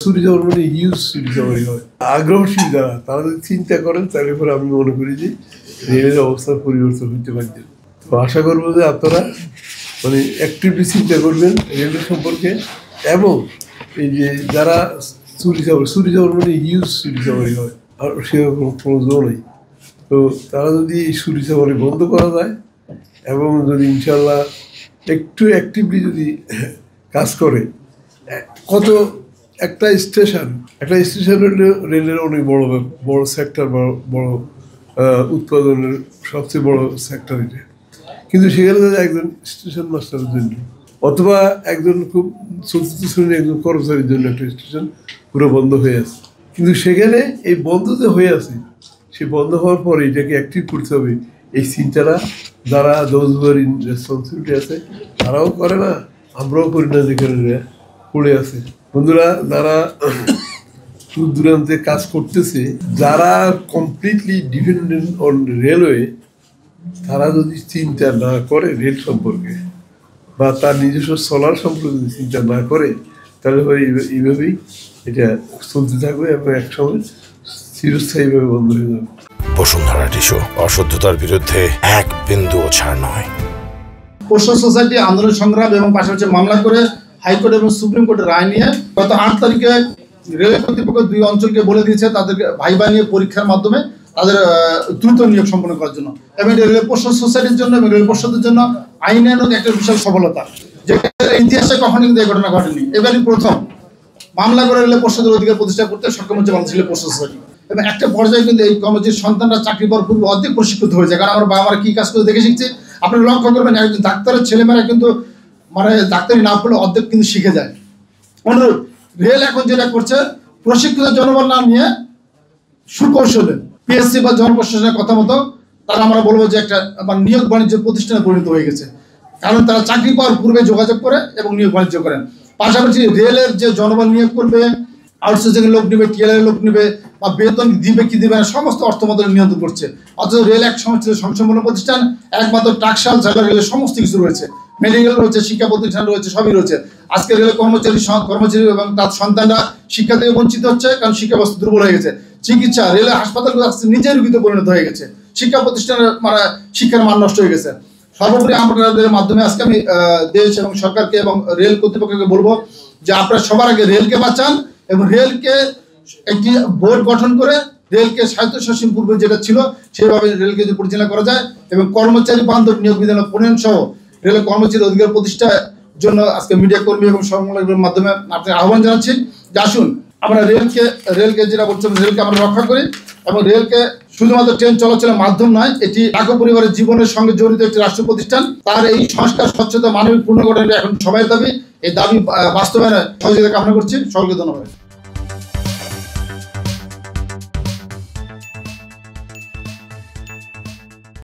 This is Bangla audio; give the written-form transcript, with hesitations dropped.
চুরি যাওয়ার মানে হিউজ চুরি যাওয়ারই হয়। আগ্রহশীল যারা তারা যদি চিন্তা করেন তাহলে পরে আমি মনে করি যে রেলের অবস্থার পরিবর্তন হইতে পারবে। তো আশা করবো যে আপনারা মানে অ্যাক্টিভলি চিন্তা করবেন রেলের সম্পর্কে, এবং এই যে যারা চুরি যাওয়ার মানে হিউজ চুরি যাওয়ারই হয়, আর সেরকম কোনো জো নেই। তো তারা যদি এই চুরি যাওয়ারি বন্ধ করা যায় এবং যদি ইনশাল্লাহ একটু অ্যাক্টিভলি যদি কাজ করে, কত একটা স্টেশন রেলের অনেক বড় সেক্টর, বড় উৎপাদনের সবচেয়ে বড় সেক্টর এটা, কিন্তু সেখানে যদি একজন স্টেশন মাস্টারের জন্য অথবা একজন খুব চতুর্থ শ্রেণীর একজন কর্মচারীর জন্য একটা স্টেশন পুরো বন্ধ হয়ে আছে, কিন্তু সেখানে এই বন্ধ যে হয়ে আছে, সে বন্ধ হওয়ার পরে এটাকে অ্যাক্টিভ করতে হবে, এই চিন্তাটা যারা দোজভার ইন রেসপন্সিবিলিটি আছে তারাও করে না, আমরাও করি না, যেখানে পড়ে আছে। বন্ধুরা, যারা দূর দূরান্তে কাজ করতেছে, যারা কমপ্লিটলি ডিপেন্ডেন্ট অন রেলওয়ে, তারা যদি চিন্তা না করে রেল সম্পর্কে বা তার নিজস্ব চলার সম্পর্কে যদি চিন্তা না করে, তাহলে এইভাবেই এটা চলতে থাকবে এবং একসময় চিরস্থায়ীভাবে বন্ধ হয়ে যাবে। বসুন্ধরা টিস্যু, অশুদ্ধতার বিরুদ্ধে এক বিন্দুও ছাড় নয়। পোস্টাল সোসাইটি আন্দোলন সংগ্রাম এবং পাশাপাশি মামলা করে হাইকোর্ট এবং সুপ্রিম কোর্টের রায় নিয়ে গত 8 তারিখে রেল কর্তৃপক্ষ 2 অঞ্চলকে বলে দিয়েছে তাদেরকে ভাইবা নিয়ে পরীক্ষার মাধ্যমে তাদের দ্রুত নিয়োগ সম্পন্ন করার জন্য, এবং রেল পোস্টাল সোসাইটির জন্য এবং রেল পরিষদের জন্য আইনানুগ একটা বিশাল সফলতা, যে ইতিহাসে কখনো কিন্তু এই ঘটনা ঘটেনি। এবারই প্রথম মামলা করে রেল পরিষদের অধিকার প্রতিষ্ঠা করতে সক্ষম হচ্ছে বাংলাদেশ রেল পোস্টাল সোসাইটি। এবং একটা পর্যায়ে কিন্তু এই কর্মচারীর সন্তানরা চাকরি পাওয়ার পূর্বে অর্ধেক প্রশিক্ষিত হয়ে যায়, কারণ আমার বাবা মারা কি কাজ করে দেখে শিখছে। আপনি লক্ষ্য করবেন একজন ডাক্তারের ছেলেমেয়েরা কিন্তু মানে ডাক্তারি না পড়লে অর্ধেক কিন্তু শিখে যায়। অনুরূপ রেল এখন যেটা করছে, প্রশিক্ষিত জনবল না নিয়ে সুকৌশলে পিএসসি বা জনপ্রশাসনের কথা মতো তারা আমরা বলবো যে একটা নিয়োগ বাণিজ্য প্রতিষ্ঠানে পরিণত হয়ে গেছে, কারণ তারা চাকরি পাওয়ার পূর্বে যোগাযোগ করে এবং নিয়োগ বাণিজ্য করেন। পাশাপাশি রেলের যে জনবল নিয়োগ করবে, আউটসোর্সিং লোক নেবে, টিএলএর লোক নেবে, বা বেতন দিবে কি দিবে না, সমস্ত অর্থ মন্ত্রণালয় নিয়ন্ত্রণ করছে। অথচ রেল এক সময় ছিল সংসম্পন্ন প্রতিষ্ঠান, একমাত্র টাকশাল ছাড়া রেলের সমস্ত কিছু রয়েছে, মেডিকেল রয়েছে, শিক্ষা প্রতিষ্ঠান রয়েছে, সবই রয়েছে। আজকে রেলের কর্মচারী এবং তার সন্তানরা শিক্ষা থেকে বঞ্চিত হচ্ছে, কারণ শিক্ষা ব্যবস্থা দুর্বল হয়ে গেছে। চিকিৎসা, রেলের হাসপাতালগুলো নিজের রোগীতে পরিণত হয়ে গেছে, শিক্ষা প্রতিষ্ঠানের শিক্ষার মান নষ্ট হয়ে গেছে। সর্বোপরি আপনাদের মাধ্যমে আজকে আমি দেশ এবং সরকারকে এবং রেল কর্তৃপক্ষকে বলবো যে আপনারা সবার আগে রেলকে বাঁচান এবং রেলকে একটি বোর্ড গঠন করে রেলকে স্বায়ত্তশাসন পূর্বে যেটা ছিল সেভাবে রেলকে যদি পরিচালনা করা যায় এবং কর্মচারী বান্ধব নিয়োগ বিধান প্রণয়ন সহ রেলের কর্মচারী অধিকার প্রতিষ্ঠার জন্য আজকে মিডিয়া কর্মী এবং সংবাদমাধ্যমের মাধ্যমে আপনাকে আহ্বান জানাচ্ছি যে আসুন আমরা রেলকে যেটা বলছেন, রেলকে আমরা রক্ষা করি এবং রেলকে শুধুমাত্র ট্রেন চলাচলের মাধ্যম নয়, এটি লাখো পরিবারের জীবনের সঙ্গে জড়িত একটি রাষ্ট্র প্রতিষ্ঠান। তার এই সংস্কার, স্বচ্ছতা, মানবিক পুনর্গঠনের এখন সবাই দাবি, এই দাবি বাস্তবায়নে সহযোগিতা কামনা করছি। সকলকে ধন্যবাদ।